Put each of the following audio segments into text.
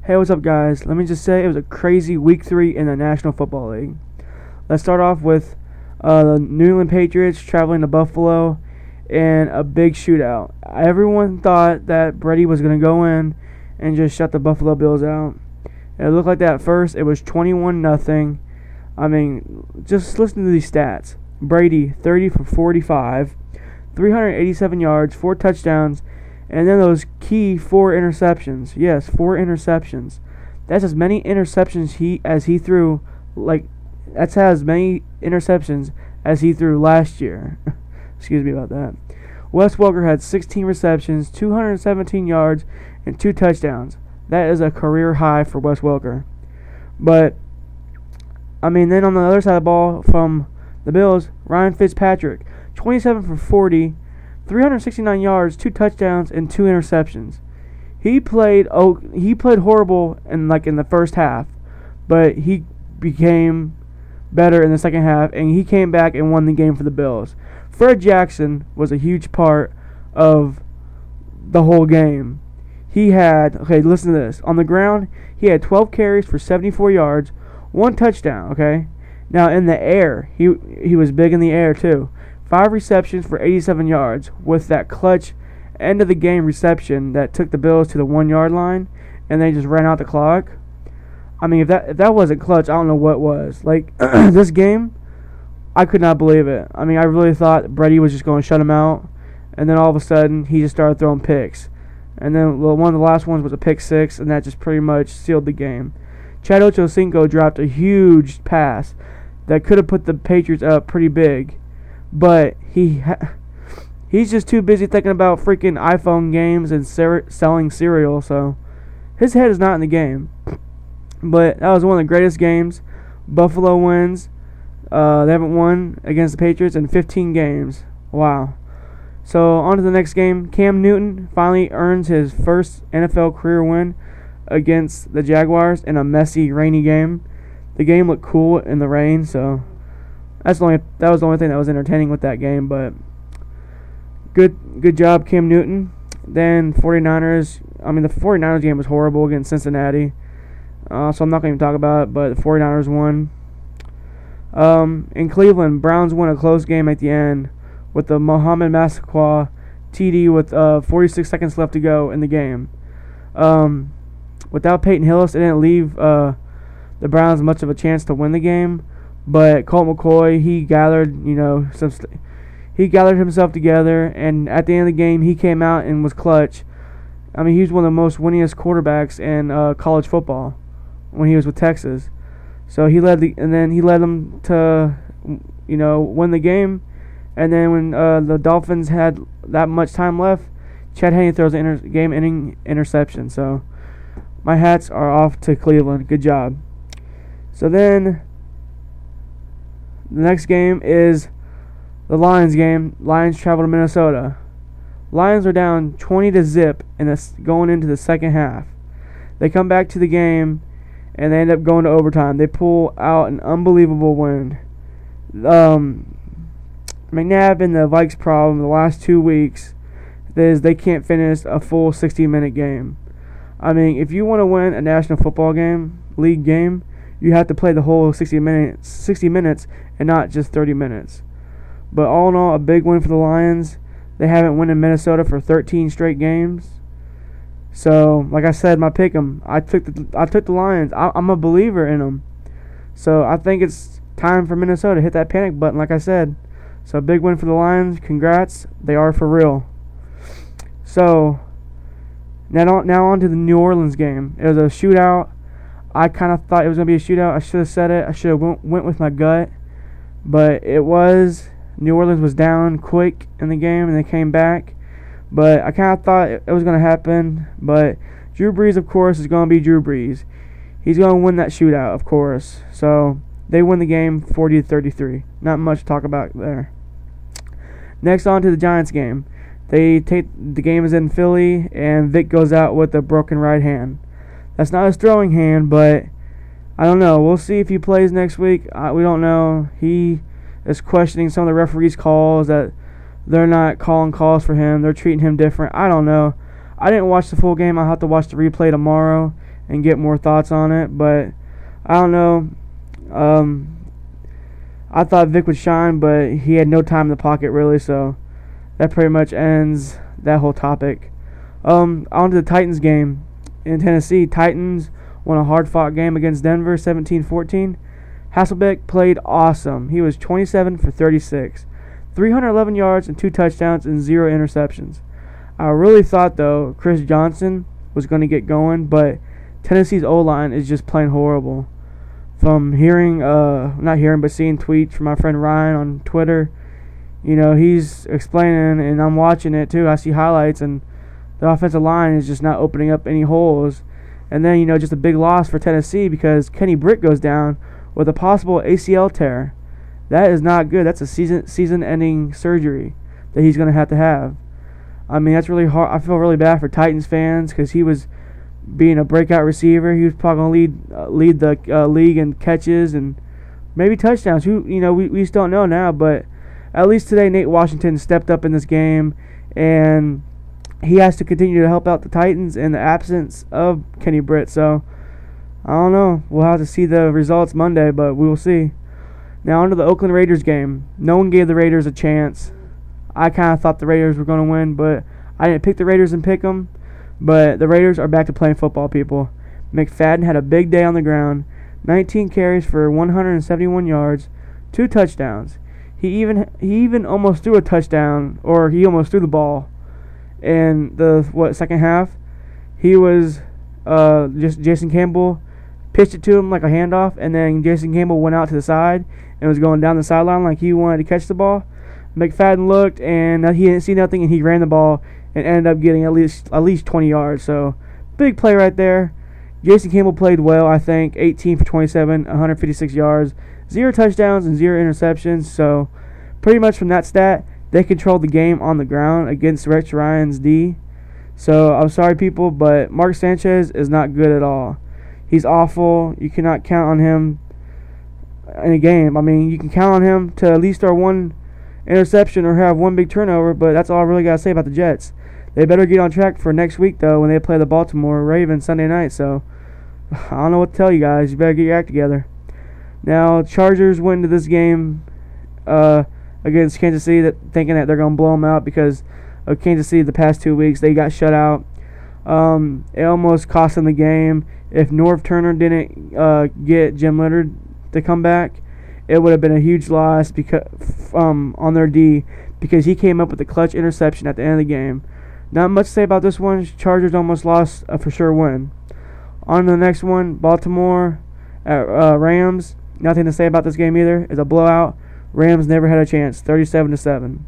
Hey, what's up, guys? Let me just say it was a crazy week 3 in the National Football League. Let's start off with the New England Patriots traveling to Buffalo in a big shootout. Everyone thought that Brady was going to go in and just shut the Buffalo Bills out. It looked like that at first. It was 21-0. I mean, just listen to these stats. Brady, 30 for 45, 387 yards, 4 touchdowns, and then those key 4 interceptions. Yes, 4 interceptions. That's as many interceptions as he threw. That's as many interceptions as he threw last year. Excuse me about that. Wes Welker had 16 receptions, 217 yards, and 2 touchdowns. That is a career high for Wes Welker. But I mean, then on the other side of the ball from the Bills, Ryan Fitzpatrick, 27 for 40. 369 yards, 2 touchdowns, and 2 interceptions. He played horrible in the first half, but he became better in the second half, and he came back and won the game for the Bills. Fred Jackson was a huge part of the whole game. Listen to this. On the ground, he had 12 carries for 74 yards, 1 touchdown, okay? Now in the air, he was big in the air too. 5 receptions for 87 yards with that clutch end of the game reception that took the Bills to the 1-yard line, and they just ran out the clock. I mean, if that wasn't clutch, I don't know what was. This game, I could not believe it. I mean, I really thought Brady was just going to shut him out, and then all of a sudden he just started throwing picks. And then one of the last ones was a pick 6, and that just pretty much sealed the game. Chad Ochocinco dropped a huge pass that could have put the Patriots up pretty big. But he's just too busy thinking about freaking iPhone games and selling cereal, so his head is not in the game. But that was one of the greatest games. Buffalo wins. They haven't won against the Patriots in 15 games. Wow. So on to the next game. Cam Newton finally earns his first NFL career win against the Jaguars in a messy, rainy game. The game looked cool in the rain, so that was the only thing that was entertaining with that game. But good job, Cam Newton. Then the 49ers game was horrible against Cincinnati. So I'm not going to even talk about it, but the 49ers won. In Cleveland, Browns won a close game at the end with the Mohamed Massaquoi TD with 46 seconds left to go in the game. Without Peyton Hillis, it didn't leave the Browns much of a chance to win the game. But Colt McCoy, he gathered himself together, and at the end of the game, he came out and was clutch. I mean, he was one of the most winningest quarterbacks in college football when he was with Texas. So he led them to, win the game. And then when the Dolphins had that much time left, Chad Henne throws an game-ending interception. So my hats are off to Cleveland. Good job. So then the next game is the Lions game. Lions travel to Minnesota. Lions are down 20-0 going into the second half. They come back to the game, and they end up going to overtime. They pull out an unbelievable win. McNabb and the Vikes' problem the last 2 weeks is they can't finish a full 60-minute game. I mean, if you want to win a National Football League game, you have to play the whole 60 minutes and not just 30 minutes. But all in all, a big win for the Lions. They haven't won in Minnesota for 13 straight games. So, like I said, my pick 'em. I took the Lions. I'm a believer in them. So I think it's time for Minnesota to hit that panic button, like I said. So big win for the Lions. Congrats. They are for real. So now on to the New Orleans game. It was a shootout. I kind of thought it was going to be a shootout. I should have said it. I should have went with my gut. But it was. New Orleans was down quick in the game, and they came back. But I kind of thought it was going to happen. But Drew Brees, of course, is going to be Drew Brees. He's going to win that shootout, of course. So they win the game 40-33. Not much to talk about there. Next on to the Giants game. The game is in Philly, and Vic goes out with a broken right hand. That's not his throwing hand, but I don't know. We'll see if he plays next week. We don't know. He is questioning some of the referees' calls, that they're not calling calls for him. They're treating him different. I don't know. I didn't watch the full game. I'll have to watch the replay tomorrow and get more thoughts on it. But I don't know. I thought Vic would shine, but he had no time in the pocket really, so that pretty much ends that whole topic. On to the Titans game in Tennessee. Titans won a hard-fought game against Denver, 17-14. Hasselbeck played awesome. He was 27 for 36, 311 yards and 2 touchdowns and 0 interceptions. I really thought, though, Chris Johnson was going to get going, but Tennessee's O-line is just plain horrible. From hearing, not hearing, but seeing tweets from my friend Ryan on Twitter, he's explaining, and I'm watching it too. I see highlights, and the offensive line is just not opening up any holes. And then, just a big loss for Tennessee because Kenny Britt goes down with a possible ACL tear. That is not good. That's a season-ending surgery that he's going to have. I mean, that's really hard. I feel really bad for Titans fans because he was being a breakout receiver. He was probably going to lead the league in catches and maybe touchdowns. We just don't know now. But at least today, Nate Washington stepped up in this game, and he has to continue to help out the Titans in the absence of Kenny Britt. So I don't know. We'll have to see the results Monday, but we will see. Now on to the Oakland Raiders game. No one gave the Raiders a chance. I kind of thought the Raiders were going to win, but I didn't pick the Raiders and pick them. But the Raiders are back to playing football, people. McFadden had a big day on the ground. 19 carries for 171 yards, 2 touchdowns. He even almost threw a touchdown, or he almost threw the ball. In the second half, he was just Jason Campbell pitched it to him like a handoff, and then Jason Campbell went out to the side and was going down the sideline like he wanted to catch the ball. McFadden looked, and he didn't see nothing, and he ran the ball and ended up getting at least 20 yards. So, big play right there. Jason Campbell played well, I think. 18 for 27, 156 yards, 0 touchdowns, and 0 interceptions. So, pretty much from that stat, they controlled the game on the ground against Rex Ryan's D. So, I'm sorry, people, but Mark Sanchez is not good at all. He's awful. You cannot count on him in a game. I mean, you can count on him to at least throw 1 interception or have 1 big turnover, but that's all I really got to say about the Jets. They better get on track for next week, though, when they play the Baltimore Ravens Sunday night. So, I don't know what to tell you guys. You better get your act together. Now, Chargers went into this game against Kansas City thinking that they're going to blow them out because of Kansas City the past 2 weeks. They got shut out. It almost cost them the game. If Norv Turner didn't get Jim Leonard to come back, it would have been a huge loss because on their D because he came up with a clutch interception at the end of the game. Not much to say about this one. Chargers almost lost a for sure win. On to the next one, Baltimore at Rams. Nothing to say about this game either. It's a blowout. Rams never had a chance, 37-7.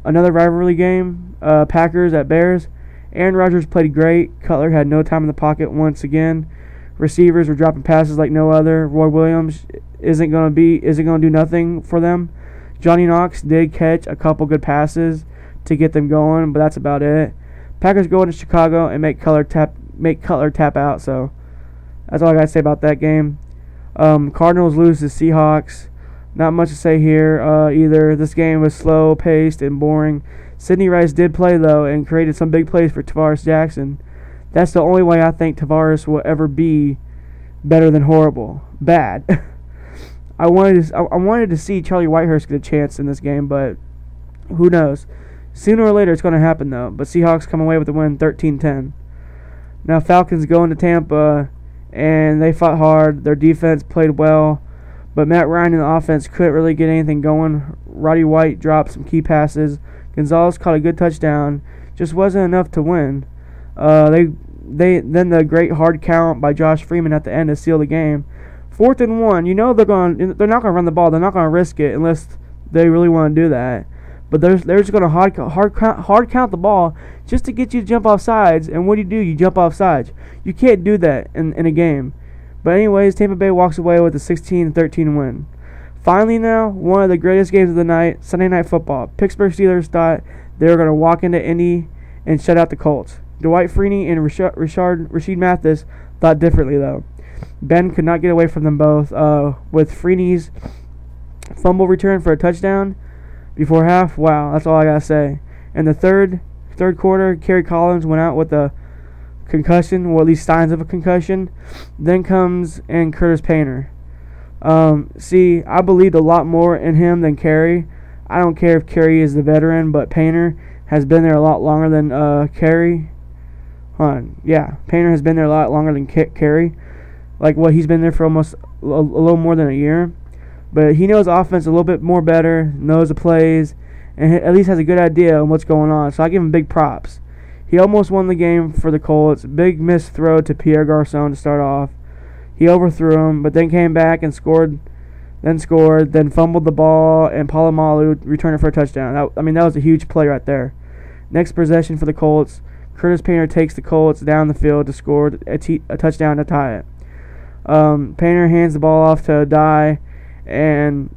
Another rivalry game, Packers at Bears. Aaron Rodgers played great. Cutler had no time in the pocket once again. Receivers were dropping passes like no other. Roy Williams isn't going to do nothing for them. Johnny Knox did catch a couple good passes to get them going, but that's about it. Packers go into Chicago and make Cutler tap out. So that's all I got to say about that game. Cardinals lose to Seahawks. Not much to say here either. This game was slow paced and boring. Sidney Rice did play though and created some big plays for Tavares Jackson. That's the only way I think Tavares will ever be better than horrible. Bad. I wanted to see Charlie Whitehurst get a chance in this game, but who knows? Sooner or later it's going to happen though. But Seahawks come away with the win 13-10. Now Falcons go into Tampa and they fought hard. Their defense played well, but Matt Ryan in the offense couldn't really get anything going. Roddy White dropped some key passes. Gonzalez caught a good touchdown. Just wasn't enough to win. Then the great hard count by Josh Freeman at the end to seal the game. 4th and 1. You know they're not going to run the ball. They're not going to risk it unless they really want to do that. But they're just going to hard count the ball just to get you to jump off sides. And what do? You jump off sides. You can't do that in a game. But anyways, Tampa Bay walks away with a 16-13 win. Finally now, one of the greatest games of the night, Sunday Night Football. Pittsburgh Steelers thought they were going to walk into Indy and shut out the Colts. Dwight Freeney and Rasheed Mathis thought differently though. Ben could not get away from them both with Freeney's fumble return for a touchdown before half. Wow, that's all I got to say. In the third quarter, Kerry Collins went out with a concussion, or at least signs of a concussion. Then comes in Curtis Painter. See, I believed a lot more in him than Carey. I don't care if Carey is the veteran, but Painter has been there a lot longer than Carey. Painter has been there a lot longer than Carey. Like, he's been there for almost a little more than a year. But he knows offense a little bit more better, knows the plays, and at least has a good idea on what's going on. So I give him big props. He almost won the game for the Colts. Big missed throw to Pierre Garçon to start off. He overthrew him, but then came back and scored, then fumbled the ball, and Polamalu returned it for a touchdown. That was a huge play right there. Next possession for the Colts, Curtis Painter takes the Colts down the field to score a touchdown to tie it. Painter hands the ball off to Addae, and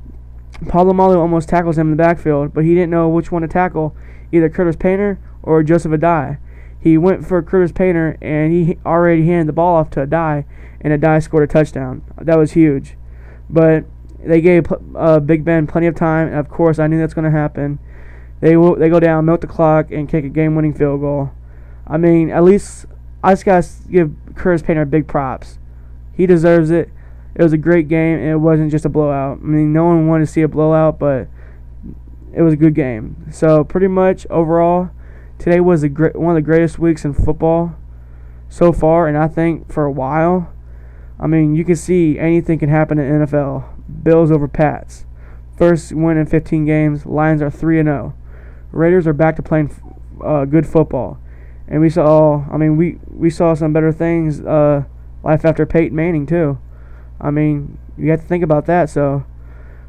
Polamalu almost tackles him in the backfield, but he didn't know which one to tackle, either Curtis Painter or Joseph Addae. He went for Curtis Painter, and he already handed the ball off to Addae, and Addae scored a touchdown. That was huge. But they gave Big Ben plenty of time, and of course I knew that's going to happen. They go down, milk the clock, and kick a game-winning field goal. I mean, at least I just got to give Curtis Painter big props. He deserves it. It was a great game, and it wasn't just a blowout. I mean, no one wanted to see a blowout, but it was a good game. So pretty much overall, today was one of the greatest weeks in football so far, and I think for a while. I mean, you can see anything can happen in the NFL. Bills over Pats. First win in 15 games. Lions are 3-0. Raiders are back to playing good football. And we saw some better things life after Peyton Manning too. I mean, you have to think about that. So,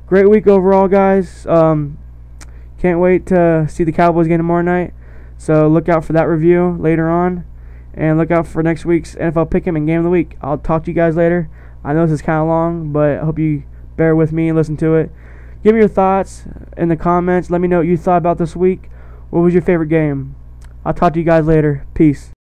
great week overall, guys. Can't wait to see the Cowboys game tomorrow night. So look out for that review later on. And look out for next week's NFL Pick'em and Game of the Week. I'll talk to you guys later. I know this is kind of long, but I hope you bear with me and listen to it. Give me your thoughts in the comments. Let me know what you thought about this week. What was your favorite game? I'll talk to you guys later. Peace.